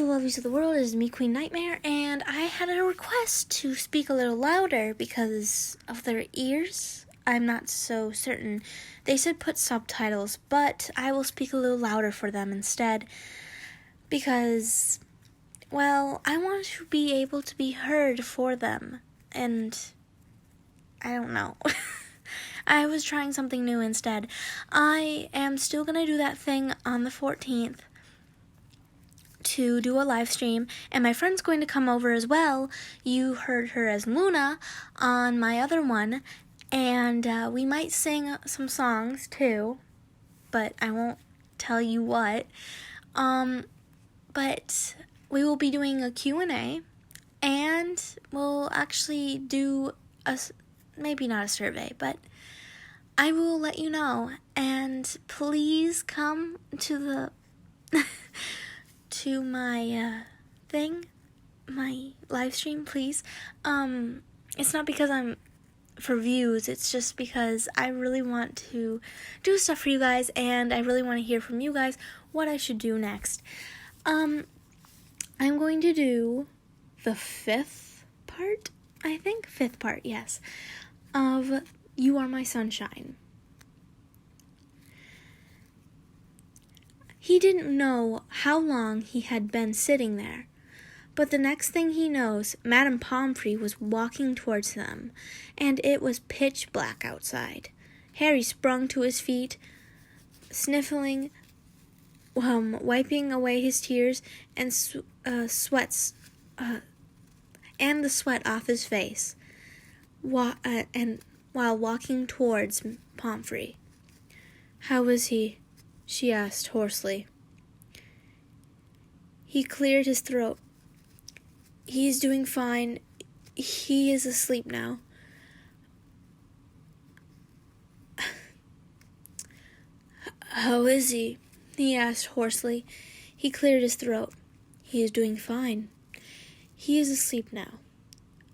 beautiful lovies of the world, it is me, Queen Nightmare, and I had a request to speak a little louder because of their ears. I'm not so certain. They said put subtitles, but I will speak a little louder for them instead because, well, I want to be able to be heard for them, and I don't know. I was trying something new instead. I am still going to do that thing on the 14th. To do a live stream, and my friend's going to come over as well. You heard her as Luna on my other one, and we might sing some songs too, but I won't tell you what. But we will be doing a Q&A, and we'll actually do maybe not a survey, but I will let you know. And please come to the to my thing, my live stream, please. It's not because I'm for views, it's just because I really want to do stuff for you guys, and I really want to hear from you guys what I should do next. I'm going to do the fifth part, yes, of You Are My Sunshine. He didn't know how long he had been sitting there, but the next thing he knows, Madame Pomfrey was walking towards them, and it was pitch black outside. Harry sprung to his feet, sniffling, wiping away his tears and the sweat off his face, while walking towards Pomfrey. "How is he?" she asked hoarsely. He cleared his throat. "He is doing fine. He is asleep now." "How is he?" he asked hoarsely. He cleared his throat. "He is doing fine. He is asleep now.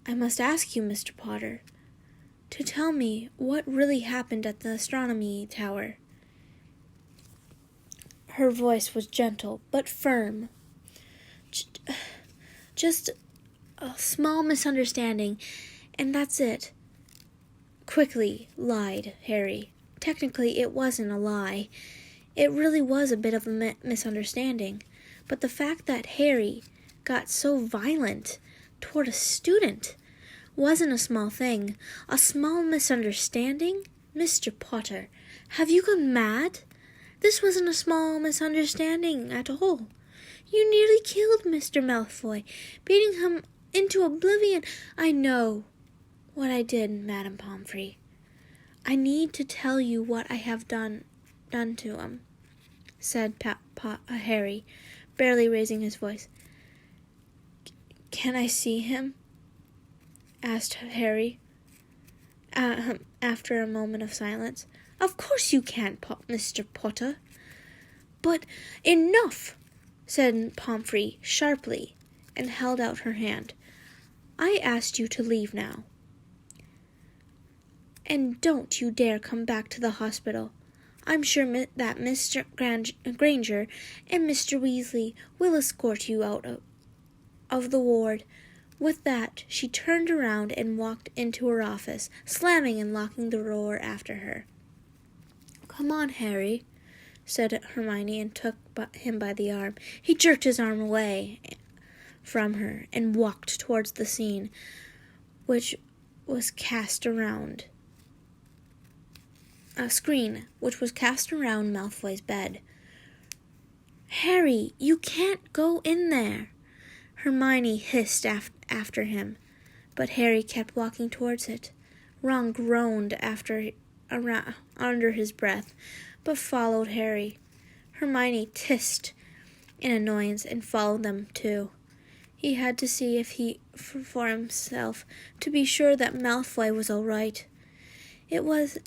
I must ask you, Mr. Potter, to tell me what really happened at the astronomy tower." Her voice was gentle but firm. "Just a small misunderstanding, and that's it," quickly lied Harry. Technically, it wasn't a lie. It really was a bit of a misunderstanding. But the fact that Harry got so violent toward a student wasn't a small thing. A small misunderstanding? Mr. Potter, have you gone mad? This wasn't a small misunderstanding at all. You nearly killed Mr. Malfoy, beating him into oblivion. "I know what I did, Madame Pomfrey. I need to tell you what I have done to him," said Harry, barely raising his voice. "Can I see him?" asked Harry, after a moment of silence. "Of course you can, Mr. Potter." "But enough," said Pomfrey sharply, and held out her hand. "I asked you to leave now. And don't you dare come back to the hospital. I'm sure that Mr. Granger and Mr. Weasley will escort you out of the ward." With that, she turned around and walked into her office, slamming and locking the door after her. "Come on, Harry," said Hermione, and took him by the arm. He jerked his arm away from her and walked towards the scene, which was cast around Malfoy's bed. "Harry, you can't go in there," Hermione hissed after him, but Harry kept walking towards it. Ron groaned under his breath, but followed Harry. Hermione hissed in annoyance and followed them too. He had to see for himself to be sure that Malfoy was all right. There was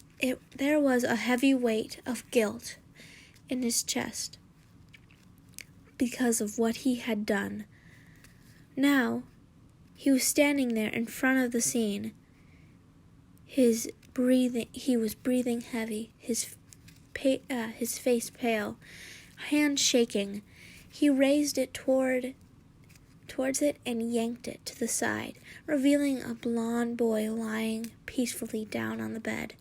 a heavy weight of guilt in his chest because of what he had done. Now, he was standing there in front of the scene. He was breathing heavy, his face pale, hand shaking. He raised it toward towards it and yanked it to the side, revealing a blond boy lying peacefully down on the bed,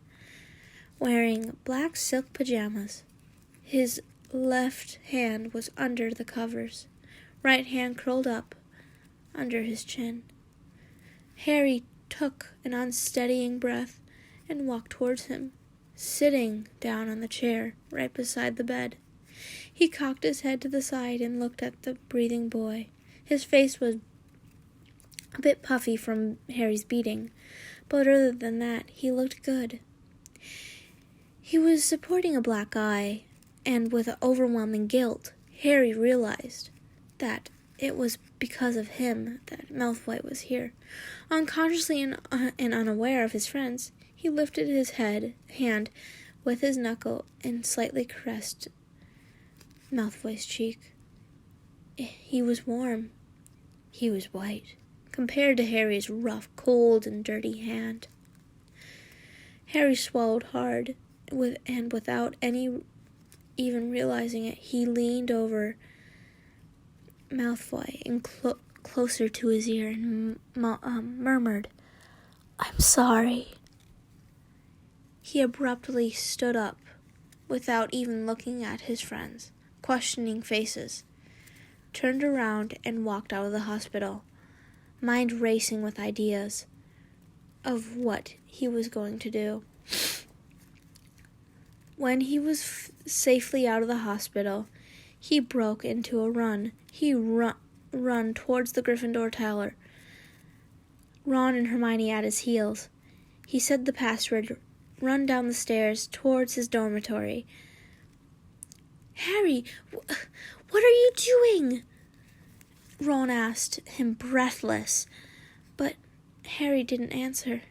wearing black silk pajamas. His left hand was under the covers, right hand curled up under his chin. Harry took an unsteadying breath and walked towards him, sitting down on the chair right beside the bed. He cocked his head to the side and looked at the breathing boy. His face was a bit puffy from Harry's beating, but other than that, he looked good. He was supporting a black eye, and with overwhelming guilt, Harry realized that it was because of him that Malfoy was here. Unconsciously and unaware of his friends, he lifted his hand with his knuckle and slightly caressed Malfoy's cheek. He was warm. He was white, compared to Harry's rough, cold, and dirty hand. Harry swallowed hard, and without even realizing it, he leaned over Malfoy and closer to his ear and murmured, "I'm sorry." He abruptly stood up, without even looking at his friends' questioning faces, turned around and walked out of the hospital, mind racing with ideas of what he was going to do. When he was safely out of the hospital, he broke into a run. He run towards the Gryffindor Tower, Ron and Hermione at his heels. He said the password, run down the stairs towards his dormitory. "Harry, what are you doing?" Ron asked him, breathless, but Harry didn't answer.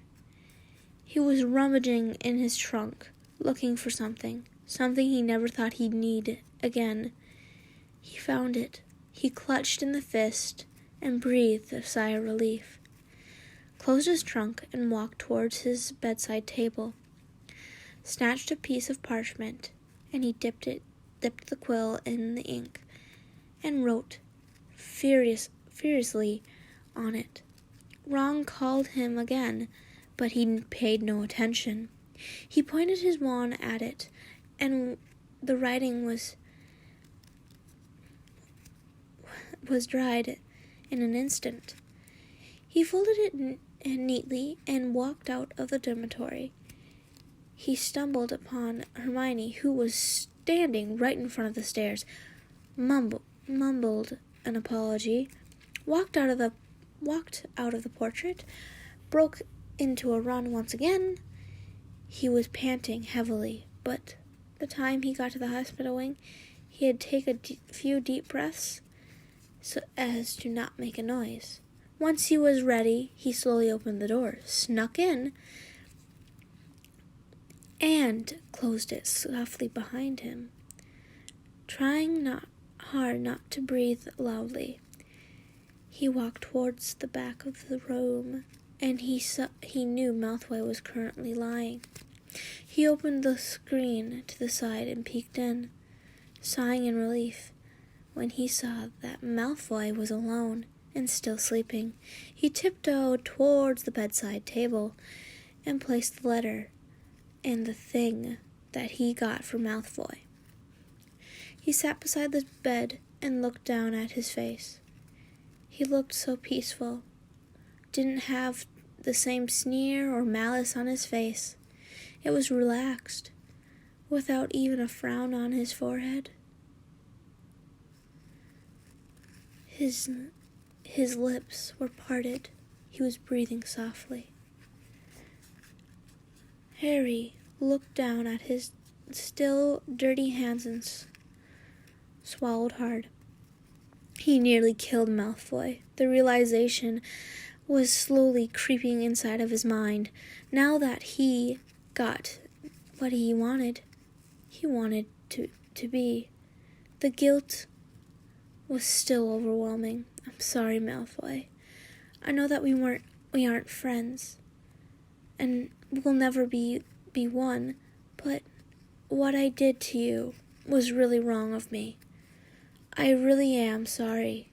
He was rummaging in his trunk, looking for something he never thought he'd need again. He found it. He clutched in the fist and breathed a sigh of relief, closed his trunk and walked towards his bedside table, snatched a piece of parchment, and he dipped the quill in the ink, and wrote furiously on it. Ron called him again, but he paid no attention. He pointed his wand at it, and the writing was dried in an instant. He folded it neatly and walked out of the dormitory. He stumbled upon Hermione, who was standing right in front of the stairs, mumbled an apology, walked out of the portrait, broke into a run once again. He was panting heavily, but the time he got to the hospital wing, he had taken a few deep breaths so as to not make a noise. Once he was ready, he slowly opened the door, snuck in, and closed it softly behind him, trying hard not to breathe loudly. He walked towards the back of the room, and he knew Malfoy was currently lying. He opened the screen to the side and peeked in, sighing in relief when he saw that Malfoy was alone and still sleeping. He tiptoed towards the bedside table and placed the letter and the thing that he got for Malfoy. He sat beside the bed and looked down at his face. He looked so peaceful, didn't have the same sneer or malice on his face. It was relaxed, without even a frown on his forehead. His lips were parted. He was breathing softly. Harry looked down at his still dirty hands and swallowed hard. He nearly killed Malfoy. The realization was slowly creeping inside of his mind. Now that he got what he wanted to be. The guilt was still overwhelming. "I'm sorry, Malfoy. I know that we aren't friends, and we'll never be one, but what I did to you was really wrong of me. I really am sorry.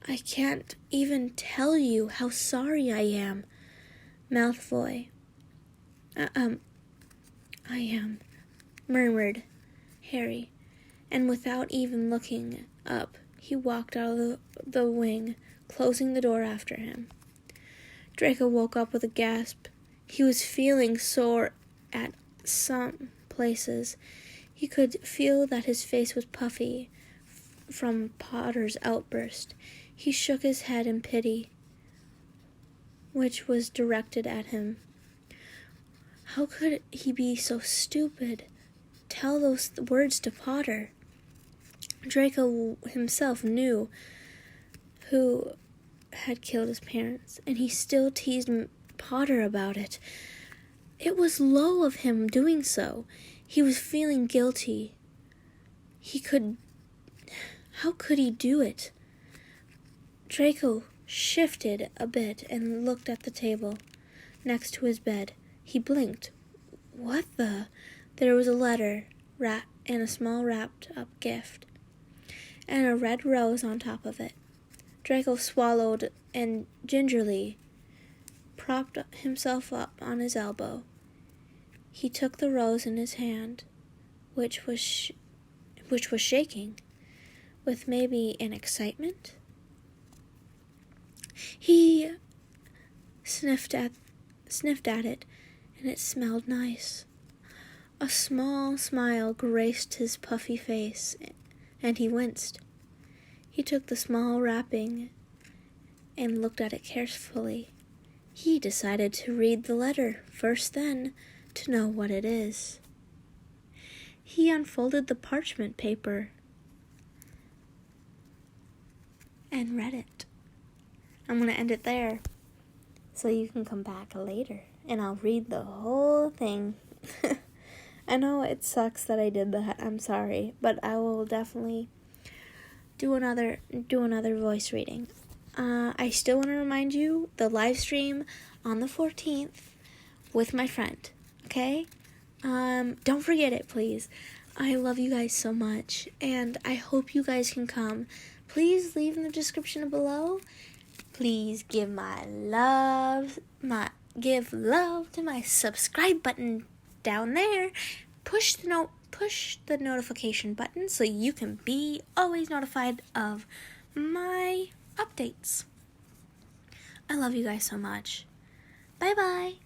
I can't even tell you how sorry I am, Malfoy. I am, murmured Harry, and without even looking up, he walked out of the wing, closing the door after him. Draco woke up with a gasp. He was feeling sore at some places. He could feel that his face was puffy from Potter's outburst. He shook his head in pity, which was directed at him. How could he be so stupid? Tell those words to Potter. Draco himself knew who had killed his parents, and he still teased Potter about it. It was low of him doing so. He was feeling guilty. How could he do it? Draco shifted a bit and looked at the table next to his bed. He blinked. What the? There was a letter and a small wrapped-up gift, and a red rose on top of it. Draco swallowed and gingerly propped himself up on his elbow. He took the rose in his hand, which was shaking, with maybe an excitement. He sniffed at it, and it smelled nice. A small smile graced his puffy face, and he winced. He took the small wrapping and looked at it carefully. He decided to read the letter first, then to know what it is. He unfolded the parchment paper and read it. I'm going to end it there so you can come back later and I'll read the whole thing. I know it sucks that I did that. I'm sorry, but I will definitely do another voice reading. I still want to remind you the live stream on the 14th with my friend. Okay? Don't forget it, please. I love you guys so much, and I hope you guys can come. Please leave in the description below. Please give love to my subscribe button down there. Push the notification button so you can be always notified of my updates. I love you guys so much. Bye bye.